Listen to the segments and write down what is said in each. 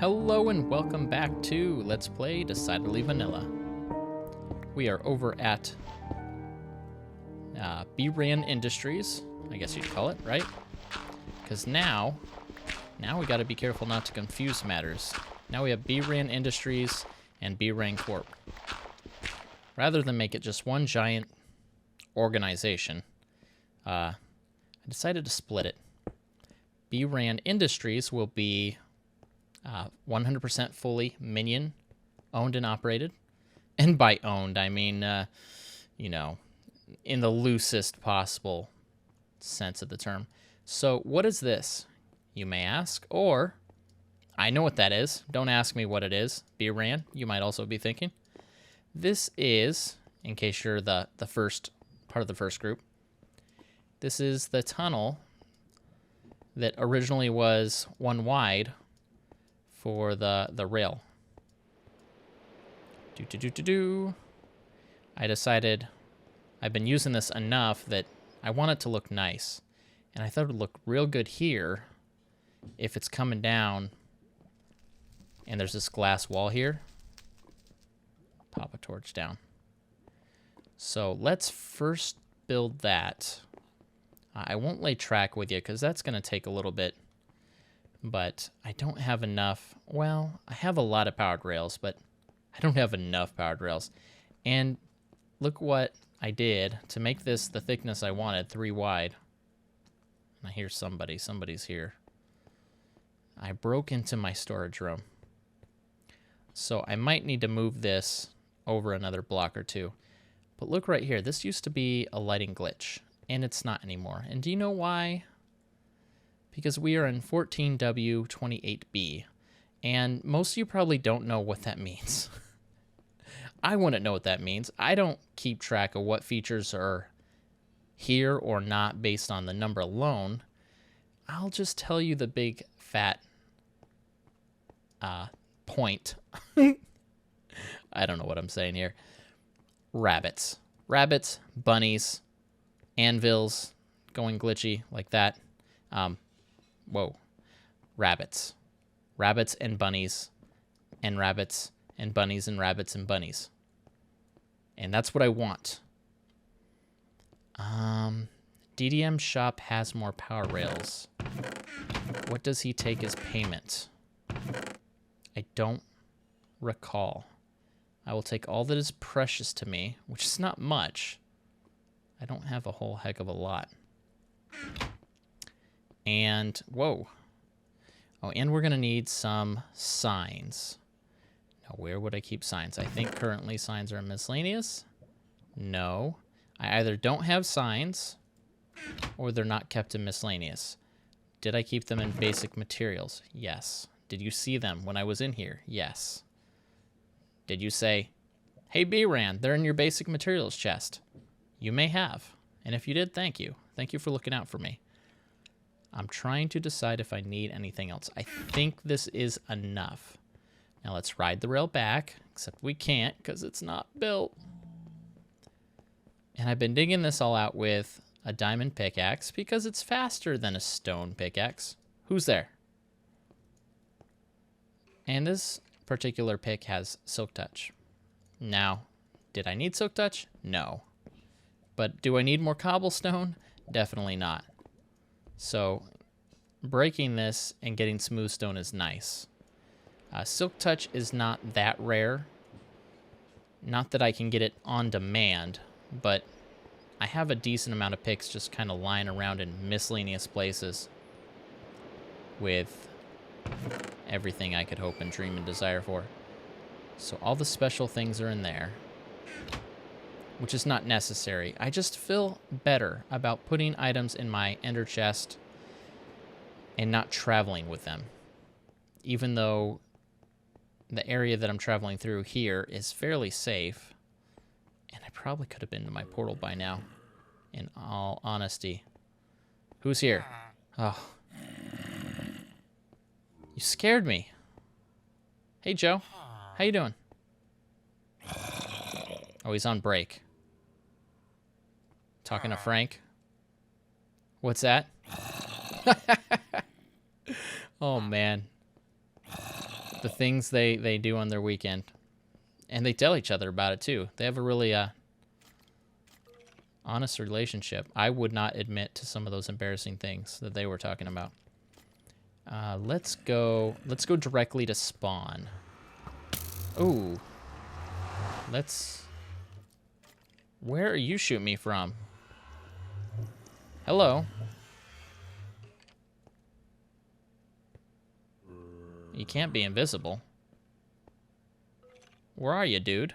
Hello and welcome back to Let's Play Decidedly Vanilla. We are over at bRanN Industries, I guess you'd call it, right? Because now we got to be careful not to confuse matters. Now we have bRanN Industries and bRanN Corp. Rather than make it just one giant organization, I decided to split it. bRanN Industries will be 100% fully Minion owned and operated. And by owned, I mean, in the loosest possible sense of the term. So what is this, you may ask? Or, I know what that is. Don't ask me what it is. bRanN, you might also be thinking. This is, in case you're the first part of the first group, this is the tunnel that originally was one wide for the rail. I decided I've been using this enough that I want it to look nice. And I thought it would look real good here if it's coming down and there's this glass wall here. Pop a torch down. So let's first build that. I won't lay track with you because that's going to take a little bit. But I don't have enough. Well, I have a lot of powered rails, but I don't have enough powered rails. And look what I did to make this the thickness I wanted, 3 wide. I hear somebody's here. I broke into my storage room. So I might need to move this over another block or two. But look right here, this used to be a lighting glitch, and it's not anymore. And do you know why? Because we are in 14W28B, and most of you probably don't know what that means. I wouldn't know what that means. I don't keep track of what features are here or not based on the number alone. I'll just tell you the big fat point. I don't know what I'm saying here. Rabbits. Rabbits, bunnies, anvils, going glitchy like that. Whoa. Rabbits. Rabbits and bunnies. And rabbits and bunnies and rabbits and bunnies. And that's what I want. DDM shop has more power rails. What does he take as payment? I don't recall. I will take all that is precious to me, which is not much. I don't have a whole heck of a lot. And, whoa. Oh, and we're going to need some signs. Now, where would I keep signs? I think currently signs are miscellaneous. No. I either don't have signs, or they're not kept in miscellaneous. Did I keep them in basic materials? Yes. Did you see them when I was in here? Yes. Did you say, hey, bRanN, they're in your basic materials chest? You may have. And if you did, thank you. Thank you for looking out for me. I'm trying to decide if I need anything else. I think this is enough. Now let's ride the rail back, except we can't because it's not built. And I've been digging this all out with a diamond pickaxe because it's faster than a stone pickaxe. Who's there? And this particular pick has silk touch. Now, did I need silk touch? No. But do I need more cobblestone? Definitely not. So, breaking this and getting smooth stone is nice. Silk touch is not that rare. Not that I can get it on demand, but I have a decent amount of picks just kind of lying around in miscellaneous places with everything I could hope and dream and desire for. So all the special things are in there, which is not necessary. I just feel better about putting items in my ender chest and not traveling with them. Even though the area that I'm traveling through here is fairly safe. And I probably could have been to my portal by now, in all honesty. Who's here? Oh. You scared me. Hey, Joe. How you doing? Oh, he's on break. Talking to Frank. What's that? Oh, man. the things they do on their weekend. And they tell each other about it, too. They have a really honest relationship. I would not admit to some of those embarrassing things that they were talking about. Let's go directly to spawn. Ooh. Where are you shooting me from? Hello. You can't be invisible. Where are you, dude?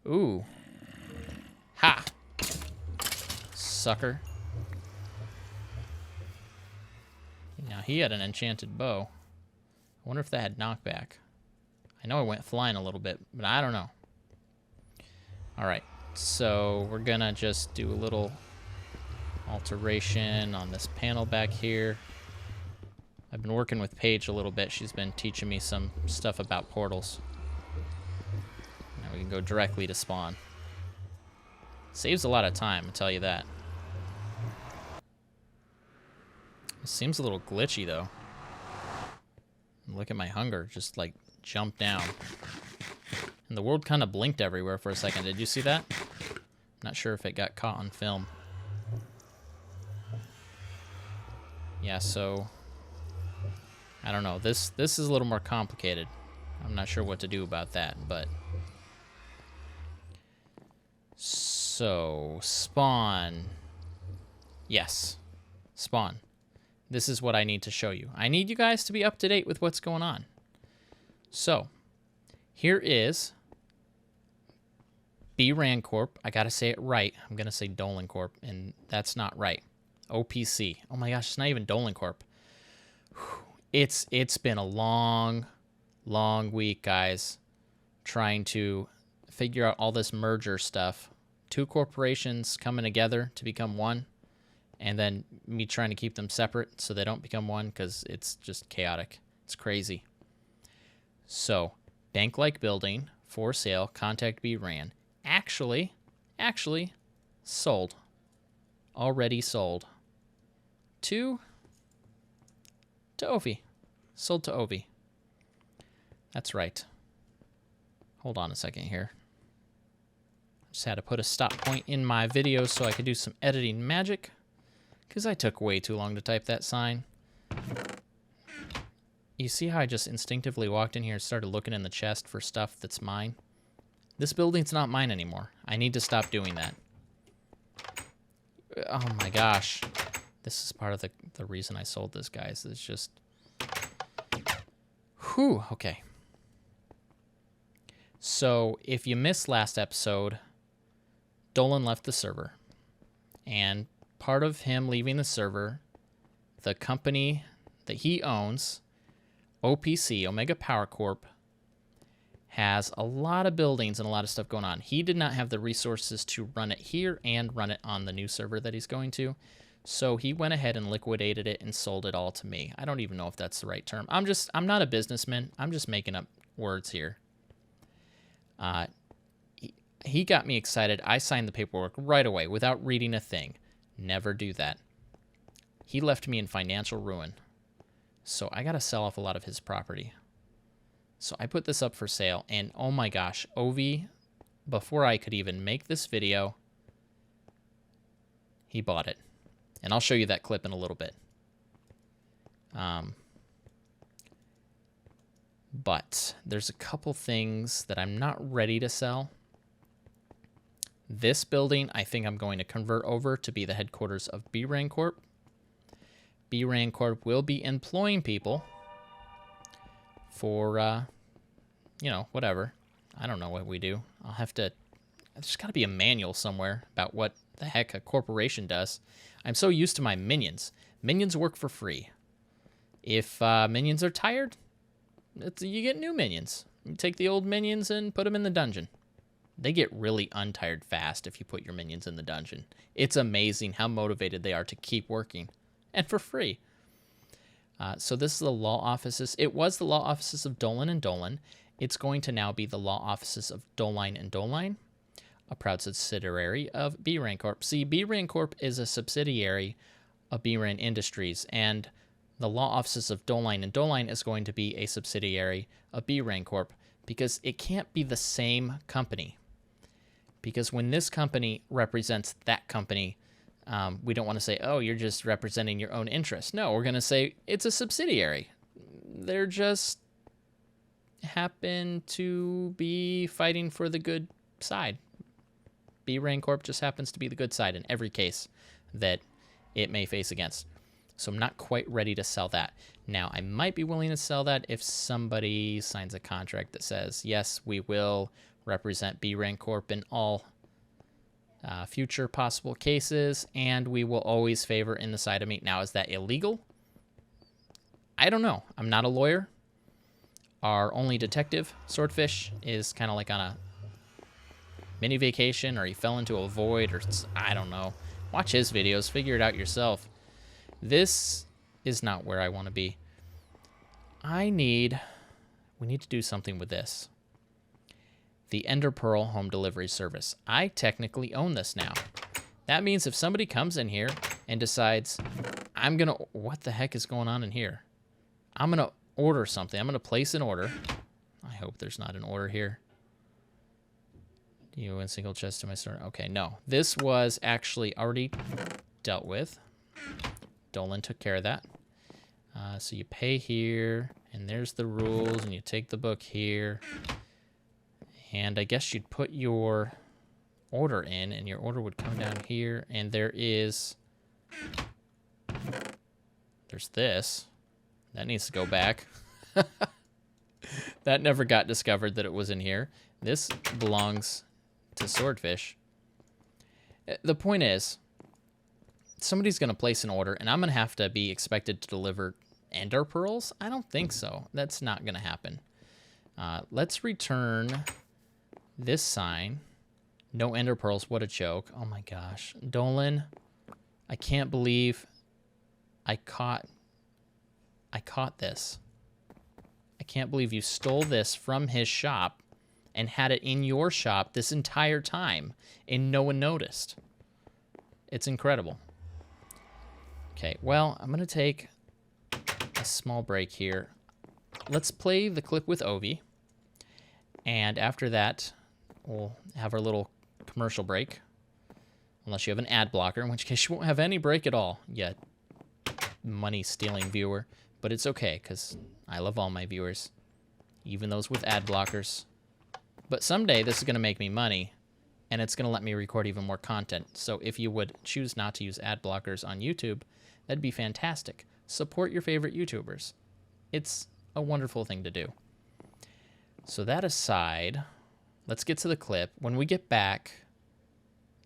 Ooh. Ha! Sucker. Now, he had an enchanted bow. I wonder if that had knockback. I know I went flying a little bit, but I don't know. Alright, so we're gonna just do a little alteration on this panel back here. I've been working with Paige a little bit. She's been teaching me some stuff about portals. Now we can go directly to spawn. Saves a lot of time, I'll tell you that. It seems a little glitchy, though. Look at my hunger, just like jump down. And the world kind of blinked everywhere for a second. Did you see that? Not sure if it got caught on film. Yeah, so I don't know. This is a little more complicated. I'm not sure what to do about that, but so spawn. Yes. Spawn. This is what I need to show you. I need you guys to be up to date with what's going on. So, here is bRanN Corp. I gotta say it right. I'm gonna say Dolan Corp, and that's not right. OPC. Oh my gosh, it's not even Dolan Corp. It's been a long week, guys, trying to figure out all this merger stuff. Two corporations coming together to become one, and then me trying to keep them separate so they don't become one, because it's just chaotic. It's crazy. So, bank-like building, for sale, contact bRanN. Actually, sold. Already sold. To Ovi. Sold to Ovi. That's right. Hold on a second here. Just had to put a stop point in my video so I could do some editing magic, because I took way too long to type that sign. You see how I just instinctively walked in here and started looking in the chest for stuff that's mine? This building's not mine anymore. I need to stop doing that. Oh my gosh. This is part of the reason I sold this, guys. It's just... Whew, okay. So, if you missed last episode, Dolan left the server. And part of him leaving the server, the company that he owns, OPC, Omega Power Corp, has a lot of buildings and a lot of stuff going on. He did not have the resources to run it here and run it on the new server that he's going to. So he went ahead and liquidated it and sold it all to me. I don't even know if that's the right term. I'm not a businessman. I'm just making up words here. He got me excited. I signed the paperwork right away without reading a thing. Never do that. He left me in financial ruin. So I got to sell off a lot of his property. So I put this up for sale, and oh my gosh, Ovi, before I could even make this video, he bought it. And I'll show you that clip in a little bit. But there's a couple things that I'm not ready to sell. This building, I think I'm going to convert over to be the headquarters of bRanN Corp. bRanN Corp will be employing people for, you know, whatever. I don't know what we do. There's got to be a manual somewhere about what the heck a corporation does. I'm so used to my minions. Minions work for free. If minions are tired, you get new minions. You take the old minions and put them in the dungeon. They get really untired fast if you put your minions in the dungeon. It's amazing how motivated they are to keep working. And for free. So this is the law offices. It was the law offices of Dolan and Dolan. It's going to now be the law offices of Doline and Doline, a proud subsidiary of bRanN Corp. See, bRanN Corp is a subsidiary of bRanN Industries, and the law offices of Doline, and Doline is going to be a subsidiary of bRanN Corp because it can't be the same company. Because when this company represents that company, we don't want to say, oh, you're just representing your own interests. No, we're going to say it's a subsidiary. They're just happen to be fighting for the good side. bRanN Corp just happens to be the good side in every case that it may face against. So I'm not quite ready to sell that. Now, I might be willing to sell that if somebody signs a contract that says, yes, we will represent bRanN Corp in all future possible cases, and we will always favor in the side of me. Now, is that illegal? I don't know. I'm not a lawyer. Our only detective, Swordfish, is kind of like on a mini vacation, or he fell into a void, or I don't know. Watch his videos. Figure it out yourself. This is not where I want to be. We need to do something with this. The Ender Pearl home delivery service. I technically own this now. That means if somebody comes in here and decides, what the heck is going on in here? I'm going to order something. I'm going to place an order. I hope there's not an order here. Do you win single chest to my store? Okay, no. This was actually already dealt with. Dolan took care of that. So you pay here, and there's the rules, and you take the book here. And I guess you'd put your order in, and your order would come down here, and there's this. That needs to go back. That never got discovered that it was in here. This belongs to Swordfish. The point is, somebody's going to place an order, and I'm going to have to be expected to deliver Ender Pearls? I don't think so. That's not going to happen. Let's return this sign. No Ender Pearls. What a joke. Oh, my gosh. Dolan, I can't believe I caught this. I can't believe you stole this from his shop and had it in your shop this entire time, and no one noticed. It's incredible. Okay, well, I'm going to take a small break here. Let's play the clip with Ovi. And after that, we'll have our little commercial break. Unless you have an ad blocker, in which case you won't have any break at all. Yet, money-stealing viewer. But it's okay, because I love all my viewers. Even those with ad blockers. But someday, this is going to make me money. And it's going to let me record even more content. So if you would choose not to use ad blockers on YouTube, that'd be fantastic. Support your favorite YouTubers. It's a wonderful thing to do. So that aside, let's get to the clip. When we get back,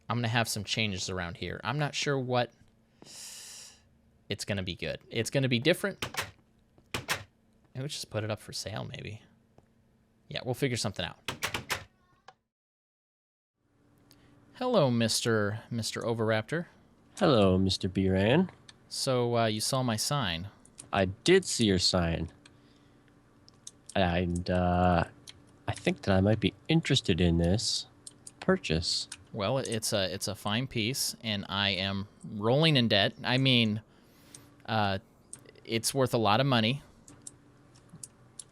I'm going to have some changes around here. I'm not sure what. It's going to be good. It's going to be different. Maybe we'll just put it up for sale, maybe. Yeah, we'll figure something out. Hello, Mr. Overraptor. Hello, Mr. bRanN. So, you saw my sign. I did see your sign. And, I think that I might be interested in this purchase. Well, it's a fine piece, and I am rolling in debt. I mean, it's worth a lot of money.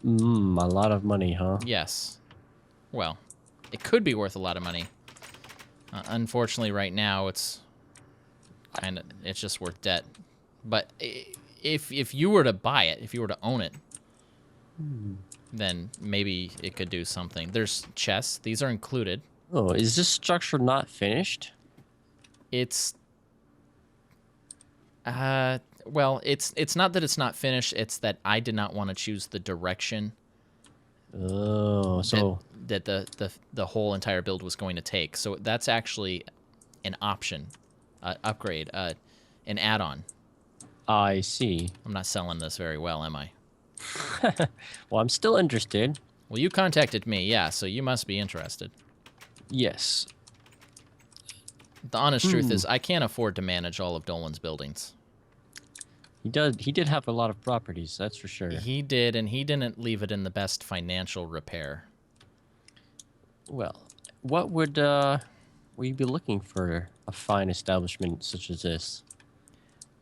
A lot of money, huh? Yes. Well, it could be worth a lot of money. Unfortunately, right now, it's just worth debt. But if you were to buy it, if you were to own it, then maybe it could do something. There's chests. These are included. Oh, is this structure not finished? It's well, it's not that it's not finished. It's that I did not want to choose the direction. Oh, so that the whole entire build was going to take. So that's actually an option, upgrade, an add-on. I see. I'm not selling this very well, am I? Well, I'm still interested. Well, you contacted me, yeah, so you must be interested. Yes. The honest truth is, I can't afford to manage all of Dolan's buildings. He did have a lot of properties, that's for sure. He did, and he didn't leave it in the best financial repair. Well, what would you be looking for a fine establishment such as this?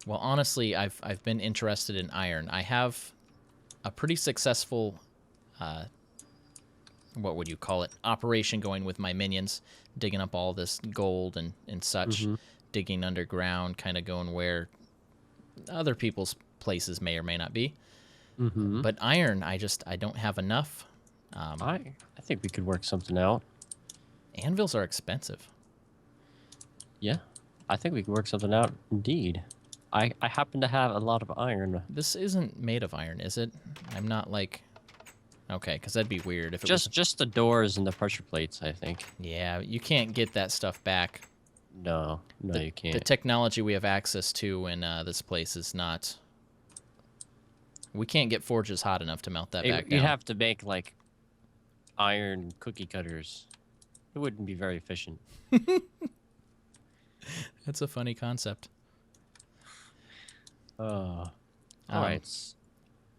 Well, honestly, I've been interested in iron. I have a pretty successful, what would you call it, operation going with my minions, digging up all this gold and such, Mm-hmm. digging underground, kind of going where other people's places may or may not be. Mm-hmm. But iron, I don't have enough. I think we could work something out. Anvils are expensive. Yeah, I think we could work something out indeed. I happen to have a lot of iron. This isn't made of iron, is it? I'm not like... Okay, because that'd be weird if it was... Just the doors and the pressure plates, I think. Yeah, you can't get that stuff back. No, you can't. The technology we have access to in this place is not... We can't get forges hot enough to melt that back down. You'd have to make, like, iron cookie cutters. It wouldn't be very efficient. That's a funny concept. All right.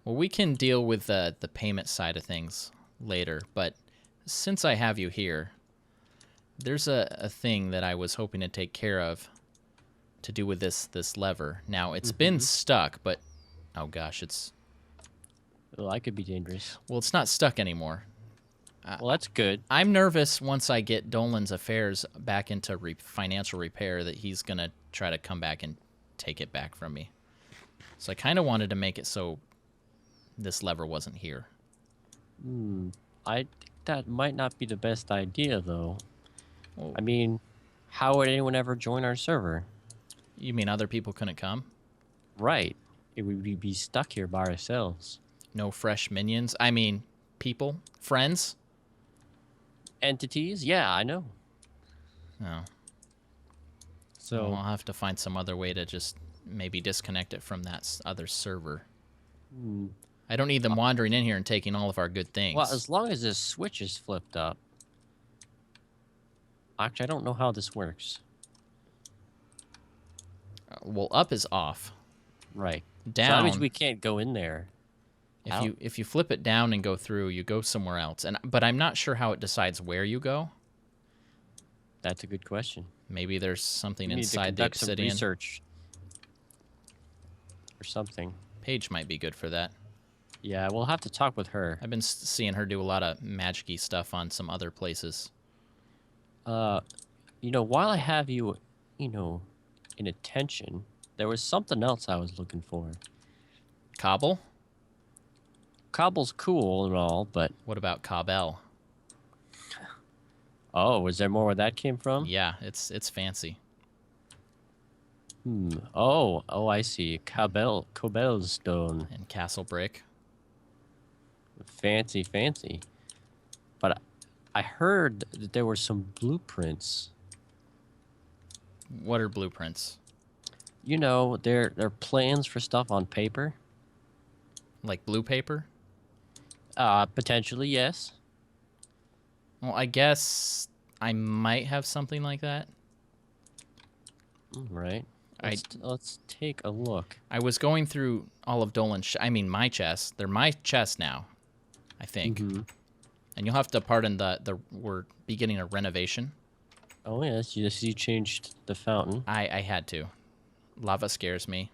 Well, we can deal with the payment side of things later, but since I have you here, there's a thing that I was hoping to take care of to do with this lever. Now, it's been stuck, but... Oh, gosh, it's... Well, that could be dangerous. Well, it's not stuck anymore. Well, that's good. I'm nervous once I get Dolan's affairs back into financial repair that he's going to try to come back and take it back from me. So I kind of wanted to make it so this lever wasn't here. I think that might not be the best idea, though. Well, I mean, how would anyone ever join our server? you mean other people couldn't come? Right. It would be stuck here by ourselves. No fresh minions? I mean, people? Friends? Entities? Yeah, I know. No. So Well, I'll have to find some other way to just maybe disconnect it from that other server. I don't need them wandering in here and taking all of our good things. well, as long as this switch is flipped up. Actually, I don't know how this works. Well, up is off. Right. So Down. that means we can't go in there. If you flip it down and go through, you go somewhere else. But I'm not sure how it decides where you go. That's a good question. Maybe there's something We need to inside the conduct some obsidian. research or something. Paige might be good for that. Yeah, we'll have to talk with her. I've been seeing her do a lot of magic-y stuff on some other places. While I have you, in attention, there was something else I was looking for. Cobble? Cobble's cool and all, but What about Cobble? oh, was there more where that came from? Yeah, it's fancy. Oh, I see. Cobblestone. And Castle Brick. Fancy. But I heard that there were some blueprints. What are blueprints? They're plans for stuff on paper. Like blue paper? Potentially, yes. Well, I guess I might have something like that. Right. Let's take a look. I was going through all of Dolan's... my chest. They're my chest now, I think. And you'll have to pardon we're beginning a renovation. Oh, yes. You changed the fountain. I had to. Lava scares me,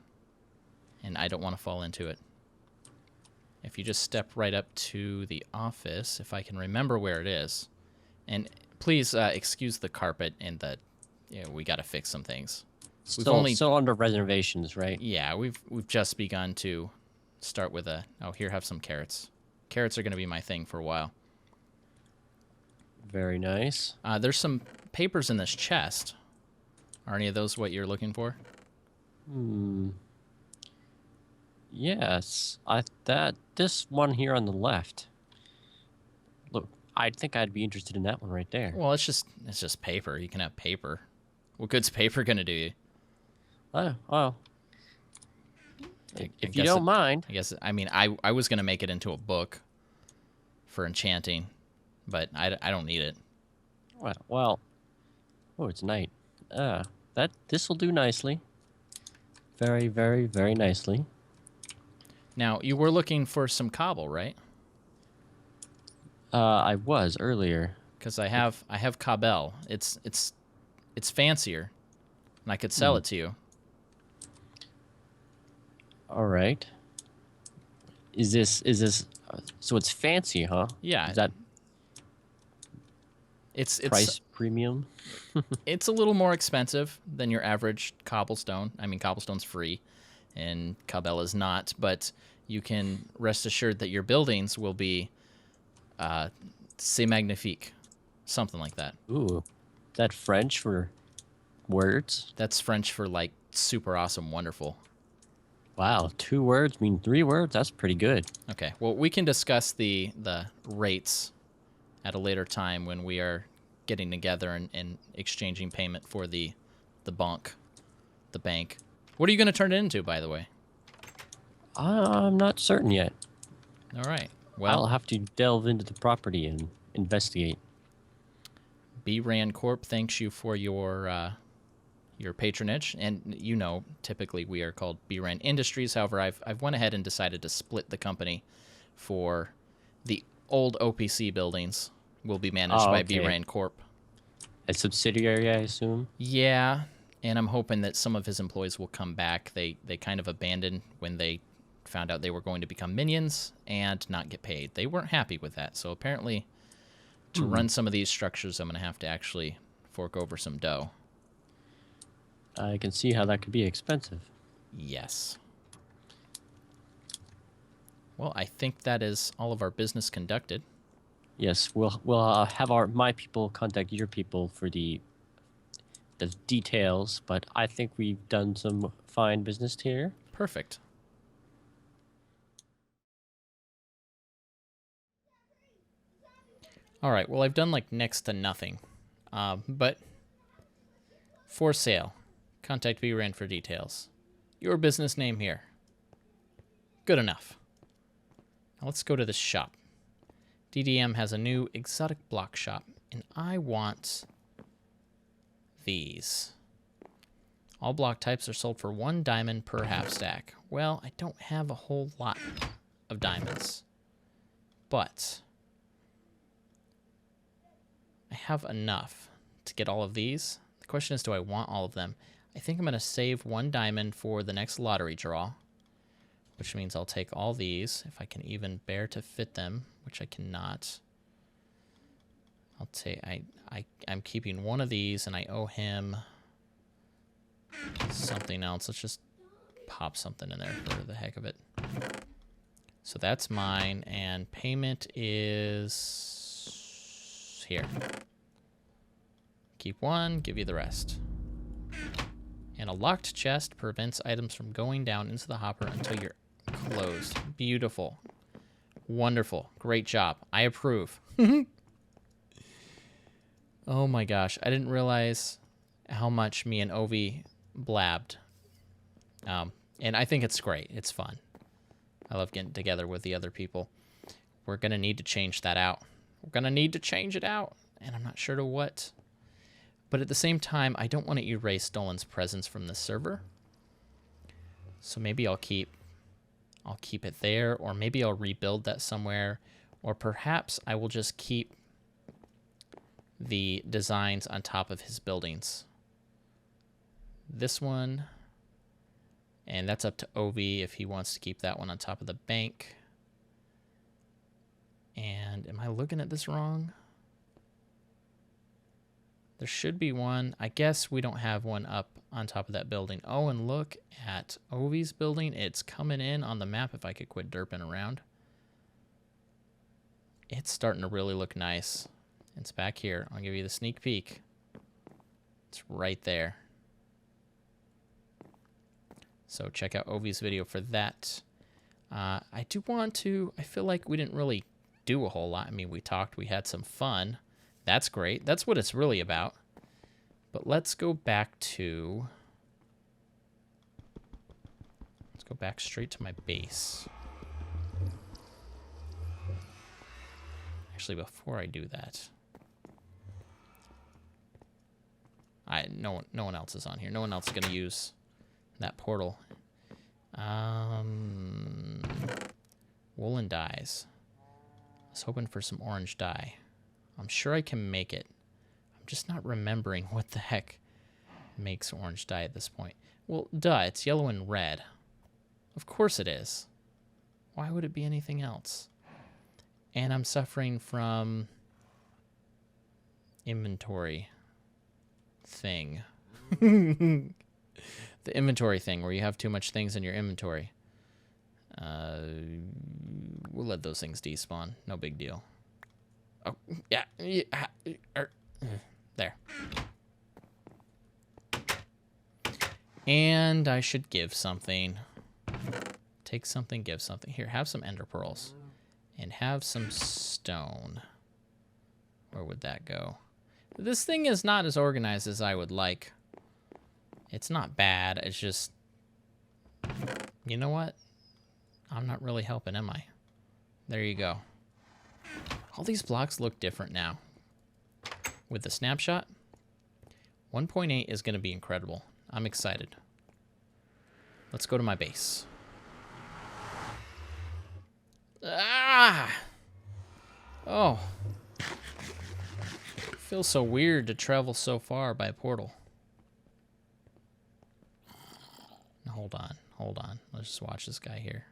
and I don't want to fall into it. If you just step right up to the office, if I can remember where it is. And please excuse the carpet and we got to fix some things. Still under reservations, right? Yeah, we've just begun to start with here, have some carrots. Carrots are going to be my thing for a while. Very nice. There's some papers in this chest. Are any of those what you're looking for? Yes. This one here on the left. Look, I think I'd be interested in that one right there. Well, it's just paper. You can have paper. What good's paper going to do you? Oh, well. I If you guess don't mind. I guess, I was going to make it into a book for enchanting, but I don't need it. Well. Oh, it's night. This will do nicely. Very, very, very nicely. Now, you were looking for some cobble, right? I was earlier. Because I have cobble. It's fancier, and I could sell it to you. All right. Is this so it's fancy, huh? Yeah, Is that it's price premium? it's a little more expensive than your average cobblestone. I mean, cobblestone's free, and Cabela's not, but you can rest assured that your buildings will be c'est magnifique, something like that. Ooh. Is that French for words? That's French for like super awesome, wonderful. Wow, 2 words mean 3 words? That's pretty good. Okay, well, we can discuss the rates at a later time when we are getting together and exchanging payment for the bank. What are you going to turn it into, by the way? I'm not certain yet. All right. I'll Well, have to delve into the property and investigate. bRanN Corp thanks you for your patronage, and you know, typically we are called bRanN Industries. However, I've went ahead and decided to split the company for the old OPC buildings will be managed by Okay. bRanN Corp. A subsidiary, I assume? Yeah, and I'm hoping that some of his employees will come back. They kind of abandoned when they found out they were going to become minions and not get paid. They weren't happy with that. So apparently, to run some of these structures, I'm going to have to actually fork over some dough. I can see how that could be expensive. Yes. Well, I think that is all of our business conducted. Yes, we'll have my people contact your people for the details, but I think we've done some fine business here. Perfect. All right, well, I've done like next to nothing. But for sale, contact bRanN for details. Your business name here. Good enough. Now let's go to this shop. DDM has a new exotic block shop, and I want these. All block types are sold for 1 diamond per half stack. Well, I don't have a whole lot of diamonds, but I have enough to get all of these. The question is, do I want all of them? I think I'm going to save 1 diamond for the next lottery draw, which means I'll take all these, if I can even bear to fit them, which I cannot. I'll take, I'm keeping 1 of these, and I owe him something else. Let's just pop something in there for the heck of it. So that's mine, and payment is here. Keep 1, give you the rest. And a locked chest prevents items from going down into the hopper until you're closed. Beautiful. Wonderful. Great job. I approve. Oh my gosh. I didn't realize how much me and Ovi blabbed. And I think it's great. It's fun. I love getting together with the other people. We're going to need to change that out. We're going to need to change it out. And I'm not sure to what. But at the same time, I don't want to erase Dolan's presence from the server. So maybe I'll keep it there, or maybe I'll rebuild that somewhere, or perhaps I will just keep the designs on top of his buildings. This one, and that's up to Ovi if he wants to keep that one on top of the bank. And am I looking at this wrong? There should be one. I guess we don't have one up on top of that building. Oh, and look at Ovi's building. It's coming in on the map if I could quit derping around. It's starting to really look nice. It's back here. I'll give you the sneak peek. It's right there. So check out Ovi's video for that. I do want to, I feel like we didn't really do a whole lot. I mean, we talked, we had some fun. That's great. That's what it's really about. But let's go back straight to my base. Actually, before I do that, no one else is on here. No one else is gonna use that portal. Woolen dyes. I was hoping for some orange dye. I'm sure I can make it. I'm just not remembering what the heck makes orange dye at this point. Well, duh, it's yellow and red. Of course it is. Why would it be anything else? And I'm suffering from inventory thing. The inventory thing where you have too much things in your inventory. We'll let those things despawn. No big deal. Oh, yeah. There. And I should give something. Take something, give something. Here, have some ender pearls. And have some stone. Where would that go? This thing is not as organized as I would like. It's not bad. It's just... You know what? I'm not really helping, am I? There you go. All these blocks look different now. With the snapshot, 1.8 is going to be incredible. I'm excited. Let's go to my base. Ah! Oh. It feels so weird to travel so far by portal. Hold on, hold on. Let's just watch this guy here.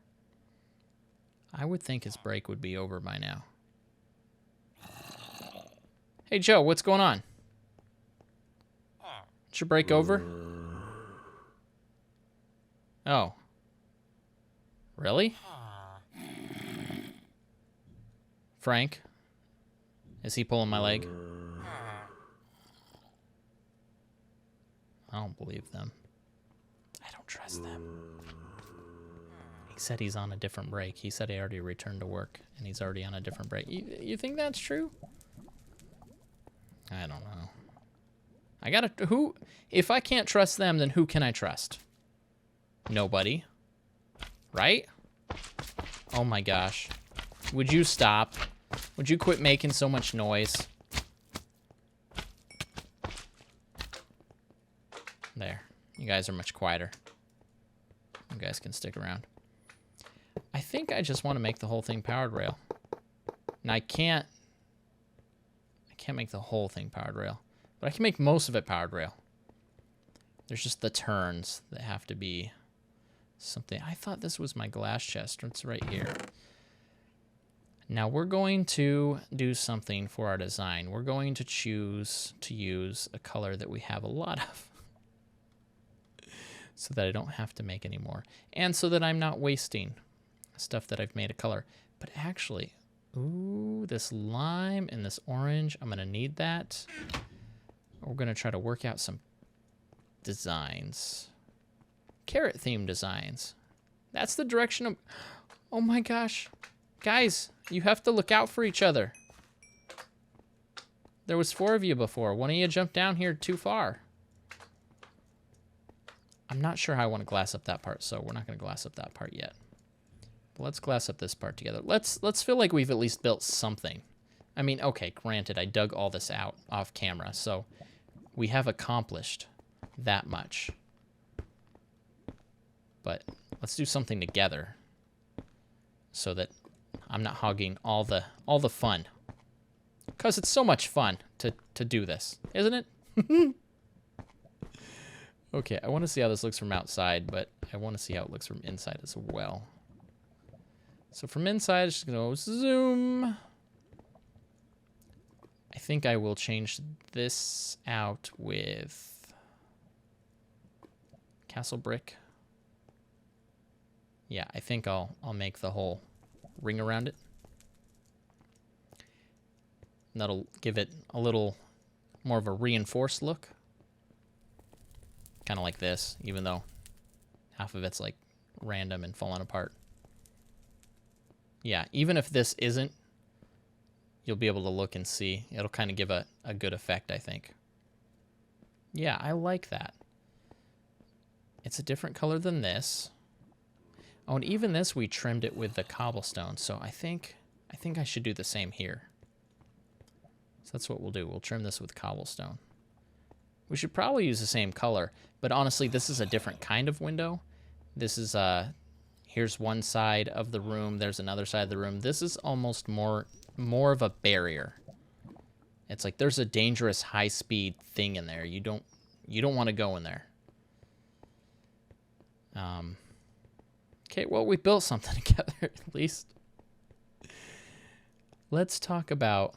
I would think his break would be over by now. Hey, Joe, what's going on? Is your break over? Oh. Really? Frank? Is he pulling my leg? I don't believe them. I don't trust them. He said he's on a different break. He said he already returned to work, and he's already on a different break. You think that's true? I don't know. I gotta... Who... If I can't trust them, then who can I trust? Nobody. Right? Oh my gosh. Would you stop? Would you quit making so much noise? There. You guys are much quieter. You guys can stick around. I think I just want to make the whole thing powered rail. Now I can't make the whole thing powered rail, but I can make most of it powered rail. There's just the turns that have to be something. I thought this was my glass chest. It's right here. Now we're going to do something for our design. We're going to choose to use a color that we have a lot of, so that I don't have to make any more, and so that I'm not wasting stuff that I've made a color. But actually, ooh, this lime and this orange, I'm gonna need that. We're gonna try to work out some designs. Carrot themed designs. That's the direction of... Oh my gosh. Guys, you have to look out for each other. There was 4 of you before. One of you jumped down here too far. I'm not sure how I want to glass up that part, so we're not going to glass up that part yet. But let's glass up this part together. Let's feel like we've at least built something. I mean, okay, granted, I dug all this out off camera, so we have accomplished that much. But let's do something together so that I'm not hogging all the fun. Because it's so much fun to do this, isn't it? Okay, I want to see how this looks from outside, but I want to see how it looks from inside as well. So from inside, it's just going to go zoom. I think I will change this out with castle brick. Yeah, I think I'll make the whole ring around it. And that'll give it a little more of a reinforced look. Kind of like this, even though half of it's like random and falling apart. Yeah, even if this isn't, you'll be able to look and see. It'll kind of give a good effect, I think. Yeah, I like that. It's a different color than this. Oh, and even this, we trimmed it with the cobblestone. So I think I should do the same here. So that's what we'll do. We'll trim this with cobblestone. We should probably use the same color, but honestly, this is a different kind of window. This is, here's one side of the room, there's another side of the room. This is almost more of a barrier. It's like there's a dangerous high-speed thing in there. You don't want to go in there. Okay, well, we built something together at least. Let's talk about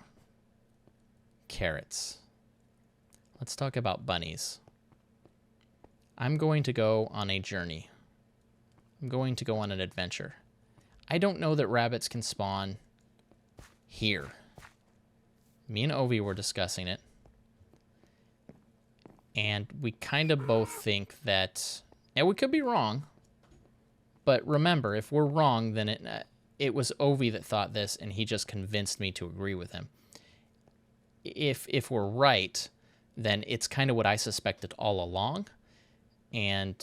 carrots. Let's talk about bunnies. I'm going to go on a journey. I'm going to go on an adventure. I don't know that rabbits can spawn here. Me and Ovi were discussing it. And we kind of both think that, and we could be wrong, but remember, if we're wrong, then it was Ovi that thought this, and he just convinced me to agree with him. If we're right, then it's kind of what I suspected all along, and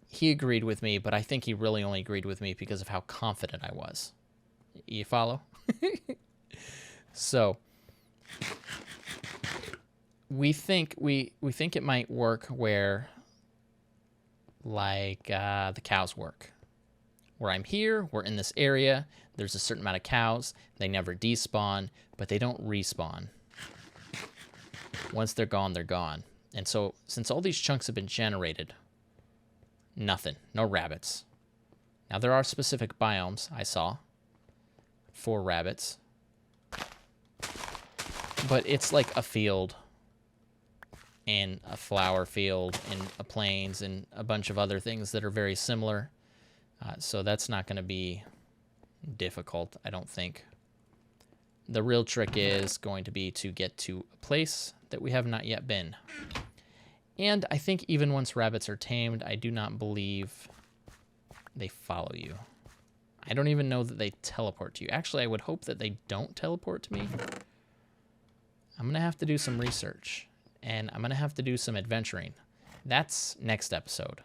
he agreed with me, but I think he really only agreed with me because of how confident I was. You follow? So we think it might work where, like, the cows work. Where I'm here, we're in this area, there's a certain amount of cows, they never despawn, but they don't respawn. Once they're gone, they're gone. And so, since all these chunks have been generated, nothing, no rabbits. Now, there are specific biomes I saw for rabbits, but it's like a field, and a flower field, and a plains, and a bunch of other things that are very similar. So that's not going to be difficult, I don't think. The real trick is going to be to get to a place that we have not yet been. And I think even once rabbits are tamed, I do not believe they follow you. I don't even know that they teleport to you. Actually, I would hope that they don't teleport to me. I'm going to have to do some research, and I'm going to have to do some adventuring. That's next episode.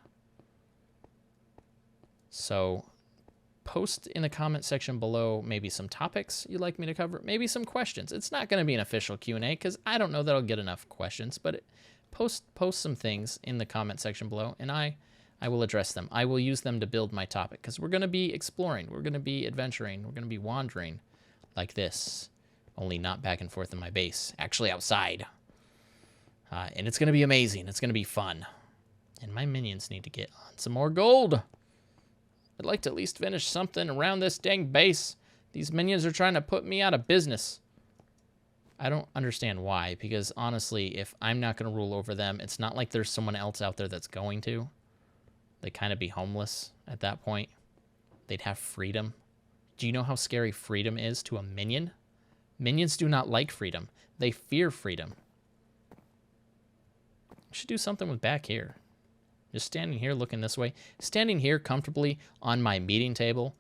So post in the comment section below maybe some topics you'd like me to cover, maybe some questions. It's not going to be an official Q&A because I don't know that I'll get enough questions, but post some things in the comment section below, and I will address them. I will use them to build my topic because we're going to be exploring. We're going to be adventuring. We're going to be wandering like this, only not back and forth in my base, actually outside. And it's going to be amazing. It's going to be fun. And my minions need to get on some more gold. I'd like to at least finish something around this dang base. These minions are trying to put me out of business. I don't understand why, because honestly, if I'm not going to rule over them, it's not like there's someone else out there that's going to. They'd kind of be homeless at that point. They'd have freedom. Do you know how scary freedom is to a minion? Minions do not like freedom. They fear freedom. We should do something with back here. Just standing here looking this way. Standing here comfortably on my meeting table.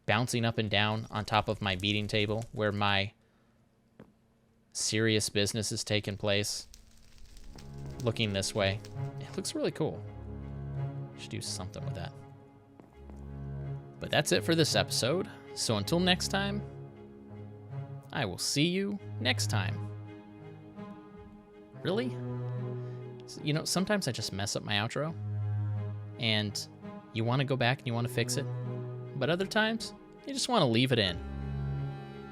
Bouncing up and down on top of my meeting table where my serious business is taking place. Looking this way. It looks really cool. Should do something with that. But that's it for this episode. So until next time, I will see you next time. Really? You know, sometimes I just mess up my outro, and you want to go back and you want to fix it, but other times, you just want to leave it in.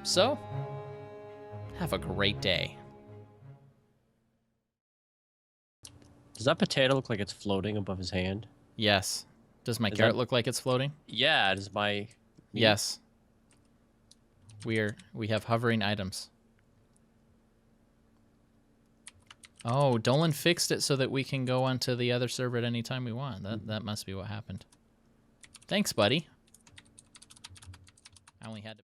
So, have a great day. Does that potato look like it's floating above his hand? Yes. Does my carrot look like it's floating? Yeah, does my... Yes. We have hovering items. Oh, Dolan fixed it so that we can go onto the other server at any time we want. That must be what happened. Thanks, buddy. I only had to...